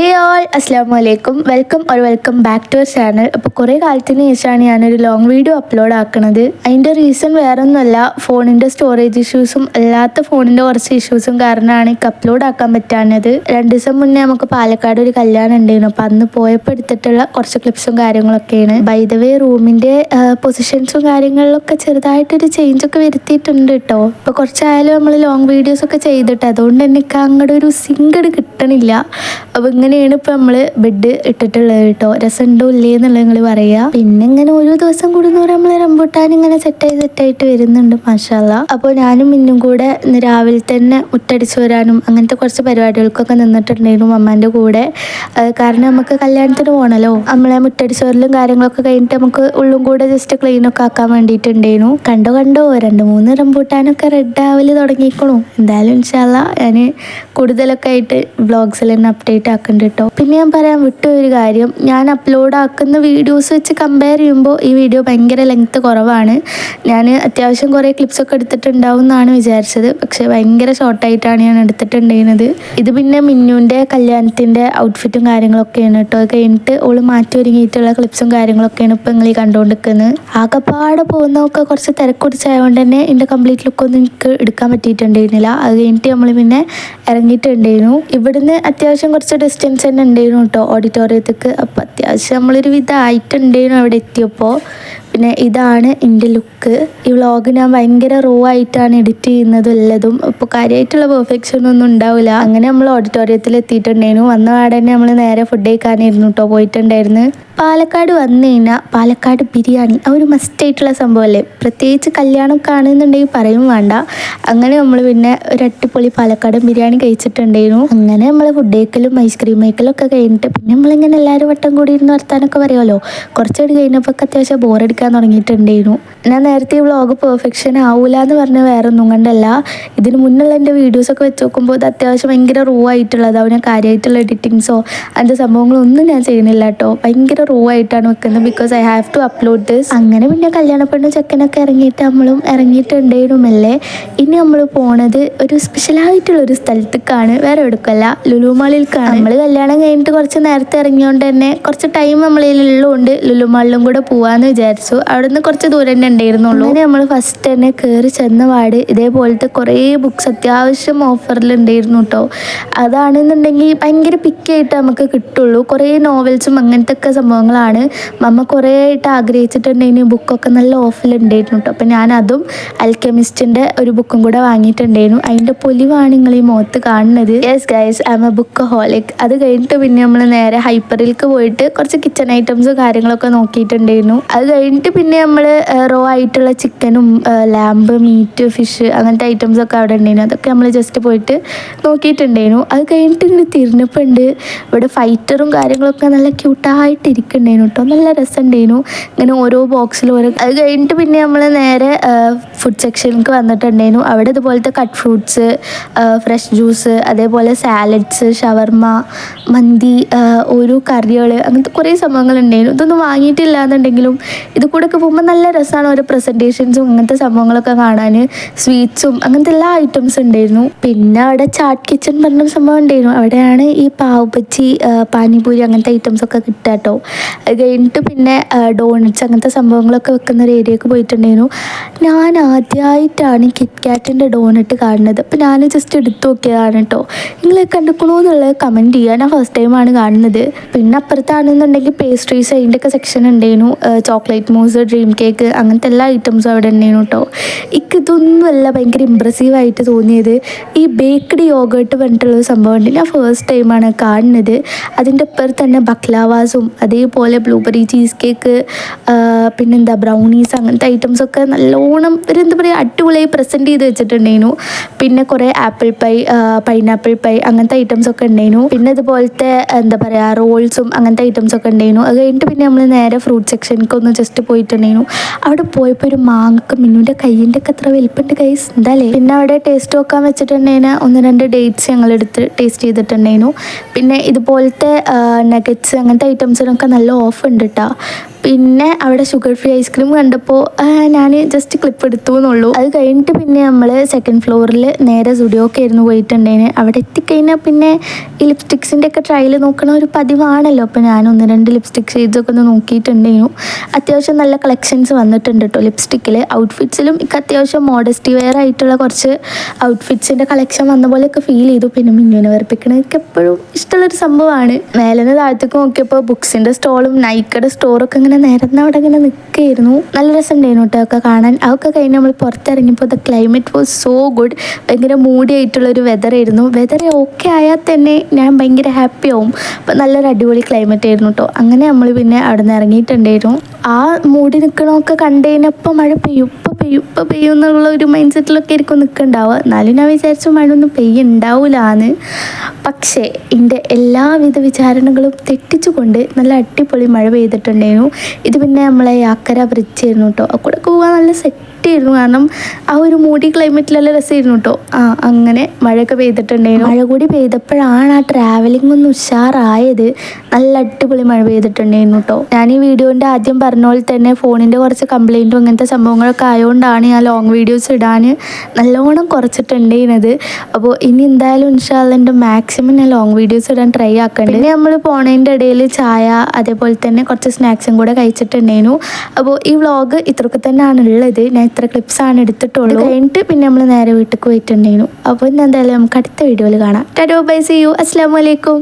ഹേ all അസ്സലാമു അലൈക്കും welcome back to our channel. അപ്പോൾ കുറേ കാലത്തിന് ശേഷമാണ് ഞാനൊരു ലോങ് വീഡിയോ അപ്ലോഡ് ആക്കുന്നത്. അതിൻ്റെ റീസൺ വേറെ ഒന്നുമല്ല, ഫോണിൻ്റെ സ്റ്റോറേജ് ഇഷ്യൂസും അല്ലാത്ത ഫോണിൻ്റെ കുറച്ച് ഇഷ്യൂസും കാരണമാണ് എനിക്ക് അപ്ലോഡ് ആക്കാൻ പറ്റാഞ്ഞത്. 2 ദിവസം മുന്നേ നമുക്ക് പാലക്കാട് ഒരു കല്യാണം ഉണ്ടായിരുന്നു. അപ്പോൾ അന്ന് പോയപ്പോൾ എടുത്തിട്ടുള്ള കുറച്ച് ക്ലിപ്സും കാര്യങ്ങളൊക്കെയാണ്. ബൈ ദ വേ റൂമിൻ്റെ പൊസിഷൻസും കാര്യങ്ങളിലൊക്കെ ചെറുതായിട്ടൊരു ചേഞ്ചൊക്കെ വരുത്തിയിട്ടുണ്ട് കേട്ടോ. ഇപ്പോൾ കുറച്ചായാലും നമ്മൾ ലോങ് വീഡിയോസൊക്കെ ചെയ്തിട്ട് അതുകൊണ്ട് എനിക്ക് അങ്ങോട്ട് ഒരു സിങ്കട് കിട്ടണില്ല. അപ്പോൾ ഇങ്ങനെയാണ് ഇപ്പോൾ നമ്മൾ ബെഡ് ഇട്ടിട്ടുള്ളത് കേട്ടോ. രസമുണ്ടോ ഇല്ലേ എന്നുള്ളത് നിങ്ങൾ പറയുക. പിന്നെ ഇങ്ങനെ ഓരോ ദിവസം കൂടുന്നവരെ നമ്മൾ റംബൂട്ടാൻ ഇങ്ങനെ സെറ്റായിട്ട് വരുന്നുണ്ട് മാഷാല്ലാ. അപ്പോൾ ഞാനും മിന്നും കൂടെ ഇന്ന് രാവിലെ തന്നെ മുറ്റടിച്ച് വരാനും അങ്ങനത്തെ കുറച്ച് പരിപാടികൾക്കൊക്കെ നിന്നിട്ടുണ്ടായിരുന്നു അമ്മേൻ്റെ കൂടെ. കാരണം നമുക്ക് കല്യാണത്തിന് പോകണമല്ലോ. നമ്മളെ മുറ്റടിച്ച് വരലും കാര്യങ്ങളൊക്കെ കഴിഞ്ഞിട്ട് നമുക്ക് ഉള്ളും കൂടെ ജസ്റ്റ് ക്ലീനൊക്കെ ആക്കാൻ വേണ്ടിയിട്ടുണ്ടായിരുന്നു. കണ്ടോ 2-3 റംബൂട്ടാനൊക്കെ റെഡ് ആവല് തുടങ്ങിക്കണു. എന്തായാലും ഇൻഷാല്ലാ ഞാൻ കൂടുതലൊക്കെ ആയിട്ട് വ്ളോഗ്സിൽ തന്നെ അപ്ഡേറ്റ് ആക്കുന്നുണ്ട് കേട്ടോ. പിന്നെ ഞാൻ പറയാൻ വിട്ട ഒരു കാര്യം, ഞാൻ അപ്ലോഡ് ആക്കുന്ന വീഡിയോസ് വെച്ച് കമ്പയർ ചെയ്യുമ്പോൾ ഈ വീഡിയോ ഭയങ്കര ലെങ്ത്ത് കുറവാണ്. ഞാൻ അത്യാവശ്യം കുറേ ക്ലിപ്സൊക്കെ എടുത്തിട്ടുണ്ടാവും എന്നാണ് വിചാരിച്ചത്. പക്ഷേ ഭയങ്കര ഷോർട്ടായിട്ടാണ് ഞാൻ എടുത്തിട്ടുണ്ടായിരുന്നത്. ഇത് പിന്നെ മിന്നുവിൻ്റെ കല്യാണത്തിൻ്റെ ഔട്ട്ഫിറ്റും കാര്യങ്ങളൊക്കെയാണ് കേട്ടോ. അത് കഴിഞ്ഞിട്ട് ഓള് മാറ്റി ഒരുങ്ങിയിട്ടുള്ള ക്ലിപ്സും കാര്യങ്ങളൊക്കെയാണ് ഇപ്പോൾ നിങ്ങൾ ഈ കണ്ടുകൊണ്ടിരിക്കുന്നത്. ആകെപ്പാടെ പോകുന്നതൊക്കെ കുറച്ച് തിരക്കുടിച്ചായതുകൊണ്ട് തന്നെ എൻ്റെ കംപ്ലീറ്റ് ലുക്കൊന്നും എനിക്ക് എടുക്കാൻ പറ്റിയിട്ടുണ്ടായിരുന്നില്ല. അത് കഴിഞ്ഞിട്ട് നമ്മൾ പിന്നെ ഇറങ്ങിയിട്ടുണ്ടായിരുന്നു. ഇവിടുന്ന് അത്യാവശ്യം കുറച്ച് ഡിസ്റ്റൻസ് തന്നെ ഉണ്ടായിരുന്നു കേട്ടോ ഓഡിറ്റോറിയത്തേക്ക്. അപ്പോൾ അത്യാവശ്യം നമ്മളൊരു വിധമായിട്ടുണ്ടായിരുന്നു അവിടെ എത്തിയപ്പോൾ. പിന്നെ ഇതാണ് എൻ്റെ ലുക്ക്. ഈ വ്ളോഗ് ഞാൻ ഭയങ്കര റോ ആയിട്ടാണ് എഡിറ്റ് ചെയ്യുന്നത് എല്ലതും. അപ്പോൾ കാര്യമായിട്ടുള്ള പെർഫെക്ഷൻ ഒന്നും ഉണ്ടാവില്ല. അങ്ങനെ നമ്മൾ ഓഡിറ്റോറിയത്തിൽ എത്തിയിട്ടുണ്ടായിരുന്നു. വന്ന പാടെ തന്നെ നമ്മൾ നേരെ ഫുഡ് കഴിക്കാനായിരുന്നു കേട്ടോ പോയിട്ടുണ്ടായിരുന്നു. പാലക്കാട് വന്നു കഴിഞ്ഞാൽ പാലക്കാട് ബിരിയാണി ആ ഒരു മസ്റ്റായിട്ടുള്ള സംഭവമല്ലേ. പ്രത്യേകിച്ച് കല്യാണം കാണുന്നുണ്ടെങ്കിൽ പറയും വേണ്ട. അങ്ങനെ നമ്മൾ പിന്നെ ഒരു അടിപൊളി പാലക്കാടൻ ബിരിയാണി കഴിച്ചിട്ടുണ്ടായിരുന്നു. അങ്ങനെ നമ്മൾ ഫുഡ് കഴിക്കലും ഐസ്ക്രീം കഴിക്കലും ഒക്കെ കഴിഞ്ഞിട്ട് പിന്നെ നമ്മളിങ്ങനെ എല്ലാവരും വട്ടം കൂടി ഇരുന്ന് വർത്താനൊക്കെ പറയുമല്ലോ. കുറച്ചുകൂടി കഴിഞ്ഞപ്പോൾ അത്യാവശ്യം ബോറടിക്കാൻ തുടങ്ങിയിട്ടുണ്ടായിരുന്നു. ഞാൻ നേരത്തെ ഈ വ്ളോഗ് പെർഫെക്ഷൻ ആവൂല എന്ന് പറഞ്ഞ വേറെ ഒന്നും കൊണ്ടല്ല. ഇതിന് മുന്നുള്ള എൻ്റെ വീഡിയോസൊക്കെ വെച്ച് നോക്കുമ്പോൾ ഇത് അത്യാവശ്യം ഭയങ്കര റോ ആയിട്ടുള്ളതാവും. ഞാൻ കാര്യമായിട്ടുള്ള എഡിറ്റിങ്സോ അതിൻ്റെ സംഭവങ്ങളൊന്നും ഞാൻ ചെയ്യുന്നില്ല കേട്ടോ. ഭയങ്കര റോ ആയിട്ടാണ് വെക്കുന്നത്. Because I have to upload this. അങ്ങനെ പിന്നെ കല്യാണപ്പെണ്ണും ചെക്കനൊക്കെ ഇറങ്ങിയിട്ട് നമ്മളും ഇറങ്ങിയിട്ടുണ്ടായിരുന്നല്ലേ. ഇനി നമ്മൾ പോണത് ഒരു സ്പെഷ്യലായിട്ടുള്ളൊരു സ്ഥലത്തേക്കാണ്, വേറെ എവിടേക്കല്ല, ലുലു മാളിലേക്കാണ്. നമ്മൾ കല്യാണം കഴിഞ്ഞിട്ട് കുറച്ച് നേരത്തെ ഇറങ്ങിയോണ്ട് തന്നെ കുറച്ച് ടൈം നമ്മളുള്ളതുകൊണ്ട് ലുലു മാളിലും കൂടെ പോവാന്ന് വിചാരിച്ചു. അവിടെ നിന്ന് കുറച്ച് ദൂരം തന്നെ ഉണ്ടായിരുന്നുള്ളൂ. അങ്ങനെ നമ്മൾ ഫസ്റ്റ് തന്നെ കയറി ചെന്ന പാട് ഇതേപോലത്തെ കുറേ ബുക്സ് അത്യാവശ്യം ഓഫറിലുണ്ടായിരുന്നു കേട്ടോ. അതാണെന്നുണ്ടെങ്കിൽ ഭയങ്കര പിക്കായിട്ട് നമുക്ക് കിട്ടുള്ളൂ. കുറേ നോവൽസും അങ്ങനത്തെ ഒക്കെ സംഭവങ്ങളാണ്. മമ്മ കുറേ ആയിട്ട് ആഗ്രഹിച്ചിട്ടുണ്ടെങ്കിൽ ബുക്കൊക്കെ നല്ല ഓഫറിലുണ്ടായിരുന്നു കേട്ടോ. അപ്പം ഞാനതും അൽക്കെമിസ്റ്റിൻ്റെ ഒരു ബുക്കും കൂടെ വാങ്ങിയിട്ടുണ്ടായിരുന്നു. അതിൻ്റെ പൊലിവാണ് നിങ്ങൾ ഈ മുഖത്ത് കാണുന്നത്. Yes guys, I M A book holic. അത് കഴിഞ്ഞിട്ട് പിന്നെ നമ്മൾ നേരെ ഹൈപ്പറിലേക്ക് പോയിട്ട് കുറച്ച് കിച്ചൺ ഐറ്റംസ് കാര്യങ്ങളൊക്കെ നോക്കിയിട്ടുണ്ടായിരുന്നു. അത് കഴിഞ്ഞിട്ട് പിന്നെ നമ്മൾ റോ ആയിട്ടുള്ള ചിക്കനും ലാമ്പ്, മീറ്റ്, ഫിഷ് അങ്ങനത്തെ ഐറ്റംസൊക്കെ അവിടെ ഉണ്ടായിരുന്നു. അതൊക്കെ നമ്മൾ ജസ്റ്റ് പോയിട്ട് നോക്കിയിട്ടുണ്ടായിരുന്നു. അത് കഴിഞ്ഞിട്ട് ഇങ്ങനെ തിരിഞ്ഞപ്പോണ്ട് ഇവിടെ ഫൈറ്ററും കാര്യങ്ങളൊക്കെ നല്ല ക്യൂട്ടായിട്ട് ഇരിക്കുന്നുണ്ടായിരുന്നു കേട്ടോ. നല്ല രസമുണ്ടായിരുന്നു ഇങ്ങനെ ഓരോ ബോക്സിലും ഓരോ. അത് കഴിഞ്ഞിട്ട് പിന്നെ നമ്മൾ നേരെ ഫുഡ് സെക്ഷനിലേക്ക് വന്നിട്ടുണ്ടായിരുന്നു. അവിടെ ഇതുപോലത്തെ കട്ട് ഫ്രൂട്ട്സ്, ഫ്രഷ് ജ്യൂസ്, അതേപോലെ സാലഡ്സ്, ഷവർമ, മന്തി, ഓരോ കറികൾ, അങ്ങനത്തെ കുറേ സംഭവങ്ങളുണ്ടായിരുന്നു. ഇതൊന്നും വാങ്ങിയിട്ടില്ല എന്നുണ്ടെങ്കിലും ഇത് കൂടെ ഒക്കെ പോകുമ്പോൾ നല്ല രസമാണ്. ഓരോ പ്രസൻറ്റേഷൻസും അങ്ങനത്തെ സംഭവങ്ങളൊക്കെ കാണാൻ. സ്വീറ്റ്സും അങ്ങനത്തെ എല്ലാ ഐറ്റംസും ഉണ്ടായിരുന്നു. പിന്നെ അവിടെ ചാട്ട് കിച്ചൺ പറഞ്ഞ സംഭവം ഉണ്ടായിരുന്നു. അവിടെയാണ് ഈ പാവ് ബജ്ജി, പാനിപൂരി അങ്ങനത്തെ ഐറ്റംസൊക്കെ കിട്ടുക കേട്ടോ. അത് കഴിഞ്ഞിട്ട് പിന്നെ ഡോണറ്റ്സ് അങ്ങനത്തെ സംഭവങ്ങളൊക്കെ വെക്കുന്ന ഒരു ഏരിയക്ക് പോയിട്ടുണ്ടായിരുന്നു. ഞാൻ ആദ്യമായിട്ടാണ് കിറ്റ്കാറ്റിൻ്റെ ഡോണറ്റ് കാണുന്നത്. അപ്പോൾ ഞാൻ ജസ്റ്റ് എടുത്തു നോക്കിയതാണ് കേട്ടോ. നിങ്ങൾ കണ്ടിക്കണോ എന്നുള്ളത് കമൻറ്റ് ചെയ്യുക. ഞാൻ ഫസ്റ്റ് ടൈമാണ് കാണുന്നത്. പിന്നെ അപ്പുറത്താണെന്നുണ്ടെങ്കിൽ പേസ്ട്രീസ് അതിൻ്റെയൊക്കെ സെക്ഷൻ ഉണ്ടായിരുന്നു. ചോക്ലേറ്റ് മൂസ്, ഡ്രീം കേക്ക് അങ്ങനത്തെ എല്ലാ ഐറ്റംസും അവിടെ ഉണ്ടായിരുന്നു കേട്ടോ. ഇതൊന്നുമല്ല ഭയങ്കര ഇമ്പ്രസീവായിട്ട് തോന്നിയത്. ഈ ബേക്കഡ് യോഗേർട്ട് പറഞ്ഞിട്ടുള്ളൊരു സംഭവമുണ്ട്. ഞാൻ ഫസ്റ്റ് ടൈമാണ് കാണുന്നത്. അതിൻ്റെ അപ്പുറത്ത് തന്നെ ബക്ലാവാസും അതേപോലെ ബ്ലൂബെറി ചീസ് കേക്ക്, പിന്നെന്താ ബ്രൗണീസ് അങ്ങനത്തെ ഐറ്റംസൊക്കെ നല്ലോണം ഒരു എന്താ പറയുക അടിപൊളിയായി പ്രസൻറ്റ് ചെയ്ത് വെച്ചിട്ടുണ്ടായിരുന്നു. പിന്നെ കുറേ ആപ്പിൾ പൈ, പൈനാപ്പിൾ പൈ അങ്ങനത്തെ ഐറ്റംസൊക്കെ ഉണ്ടായിരുന്നു. പിന്നെ ഇതുപോലത്തെ എന്താ പറയുക റോൾസും അങ്ങനത്തെ ഐറ്റംസൊക്കെ ഉണ്ടായിരുന്നു. അത് കഴിഞ്ഞിട്ട് പിന്നെ നമ്മൾ നേരെ ഫ്രൂട്ട് സെക്ഷനിലേക്ക് ഒന്ന് ജസ്റ്റ് പോയിട്ടുണ്ടായിരുന്നു. അവിടെ പോയപ്പോൾ ഒരു മാങ്ങക്ക് മിന്നുവിൻ്റെ കയ്യിൻ്റെ ഒക്കെ അത്ര വലിപ്പമുണ്ട് ഗൈസ്, എന്താല്ലേ. പിന്നെ അവിടെ ടേസ്റ്റ് നോക്കാൻ വെച്ചിട്ടുണ്ടെങ്കിൽ 1-2 ഡേറ്റ്സ് ഞങ്ങളെടുത്ത് ടേസ്റ്റ് ചെയ്തിട്ടുണ്ടായിരുന്നു. പിന്നെ ഇതുപോലത്തെ നഗറ്റ്സ് അങ്ങനത്തെ ഐറ്റംസിനൊക്കെ നല്ല ഓഫ് ഉണ്ട് കേട്ടോ. പിന്നെ അവിടെ ഷുഗർ ഫ്രീ ഐസ്ക്രീം കണ്ടപ്പോൾ ഞാൻ ജസ്റ്റ് ക്ലിപ്പ് എടുത്തു എന്നുള്ളൂ. അത് കഴിഞ്ഞിട്ട് പിന്നെ നമ്മൾ സെക്കൻഡ് ഫ്ലോറിൽ നേരെ സ്റ്റുഡിയോക്ക് ആയിരുന്നു പോയിട്ടുണ്ടേന്. അവിടെ എത്തിക്കഴിഞ്ഞാൽ പിന്നെ ഈ ലിപ്സ്റ്റിക്സിൻ്റെ ഒക്കെ ട്രയൽ നോക്കണ ഒരു പതിവാണല്ലോ. അപ്പോൾ ഞാൻ 1-2 ലിപ്സ്റ്റിക് ഷെയ്ഡ്സൊക്കെ ഒന്ന് നോക്കിയിട്ടുണ്ടായിരുന്നു. അത്യാവശ്യം നല്ല കളക്ഷൻസ് വന്നിട്ടുണ്ട് കേട്ടോ ലിപ്സ്റ്റിക്കിൽ. ഔട്ട്ഫിറ്റ്സിലും എനിക്ക് അത്യാവശ്യം മോഡസ്റ്റി വെയർ ആയിട്ടുള്ള കുറച്ച് ഔട്ട്ഫിറ്റ്സിൻ്റെ കളക്ഷൻ വന്ന പോലെയൊക്കെ ഫീൽ ചെയ്തു. പിന്നെ മിന്നുവിനെ വെറുപ്പിക്കണത് എനിക്ക് എപ്പോഴും ഇഷ്ടമുള്ളൊരു സംഭവമാണ്. മേലെന്ന് താഴത്തേക്ക് നോക്കിയപ്പോൾ ബുക്സിൻ്റെ സ്റ്റോളും നൈക്കയുടെ സ്റ്റോറൊക്കെ ഇങ്ങനെ നിരന്ന് അവിടെ ഇങ്ങനെ നിൽക്കുകയായിരുന്നു. നല്ല രസമുണ്ടായിരുന്നു കേട്ടോ ഒക്കെ കാണാൻ. അതൊക്കെ കഴിഞ്ഞ് നമ്മൾ പുറത്തിറങ്ങിയപ്പോൾ the climate was so good. ഭയങ്കര മൂടി ആയിട്ടുള്ളൊരു വെതറായിരുന്നു. വെതർ ഓക്കെ ആയാൽ തന്നെ ഞാൻ ഭയങ്കര ഹാപ്പി ആവും. അപ്പോൾ നല്ലൊരു അടിപൊളി ക്ലൈമറ്റ് ആയിരുന്നു കേട്ടോ. അങ്ങനെ നമ്മൾ പിന്നെ അവിടെ നിന്ന് ഇറങ്ങിയിട്ടുണ്ടായിരുന്നു. ആ മൂടി നിൽക്കണമൊക്കെ കണ്ടു കഴിഞ്ഞപ്പോൾ മഴ പെയ്യും ഇപ്പം പെയ്യും എന്നുള്ള ഒരു മൈൻഡ് സെറ്റിലൊക്കെ ആയിരിക്കും നിൽക്കുന്നുണ്ടാവുക. എന്നാലും ഞാൻ വിചാരിച്ചു മഴ ഒന്നും പെയ്യുണ്ടാവില്ലാന്ന്. പക്ഷേ എൻ്റെ എല്ലാവിധ വിചാരണകളും തെറ്റിച്ചുകൊണ്ട് നല്ല അടിപൊളി മഴ പെയ്തിട്ടുണ്ടായിരുന്നു. ഇത് പിന്നെ നമ്മളെ യാക്കര ബ്രിഡ്ജ് ആയിരുന്നു കേട്ടോ. കൂടെ പോകാൻ നല്ല സെറ്റായിരുന്നു. കാരണം ആ ഒരു മൂടി ക്ലൈമറ്റിലെല്ലാം രസമായിരുന്നു കേട്ടോ. അങ്ങനെ മഴയൊക്കെ പെയ്തിട്ടുണ്ടായിരുന്നു. മഴ കൂടി പെയ്തപ്പോഴാണ് ആ ട്രാവലിംഗ് ഒന്ന് ഉഷാറായത്. നല്ല അടിപൊളി മഴ പെയ്തിട്ടുണ്ടായിരുന്നു കേട്ടോ. ഞാൻ ഈ വീഡിയോൻ്റെ ആദ്യം പറഞ്ഞ പോലെ തന്നെ ഫോണിൻ്റെ കുറച്ച് കംപ്ലൈൻറ്റും അങ്ങനത്തെ സംഭവങ്ങളൊക്കെ ആയതുകൊണ്ടാണ് ഞാൻ ലോങ് വീഡിയോസ് ഇടാൻ നല്ലോണം കുറച്ചിട്ടുണ്ടായിരുന്നത്. അപ്പോൾ ഇനി എന്തായാലും ഇൻഷാ അല്ലാഹ് എൻ്റെ മാക്സിമം ഞാൻ ലോങ് വീഡിയോസ് ഇടാൻ ട്രൈ ആക്കണ്ട്. പിന്നെ നമ്മൾ പോണതിൻ്റെ ഇടയിൽ ചായ അതേപോലെ തന്നെ കുറച്ച് സ്നാക്സും കൂടെ കഴിച്ചിട്ടുണ്ടായിരുന്നു. അപ്പോൾ ഈ വ്ളോഗ് ഇത്രയൊക്കെ തന്നെയാണ് ഉള്ളത്. ഞാൻ ഇത്ര ക്ലിപ്സാണ് എടുത്തിട്ടുള്ളൂ. കഴിഞ്ഞിട്ട് പിന്നെ നമ്മൾ നേരെ വീട്ടിലേക്ക് പോയിട്ടുണ്ടായിരുന്നു. അപ്പോൾ ഇന്ന് എന്തായാലും നമുക്ക് അടുത്ത വീഡിയോയിൽ കാണാം. Tata bye see you. അസ്സലാമു അലൈക്കും.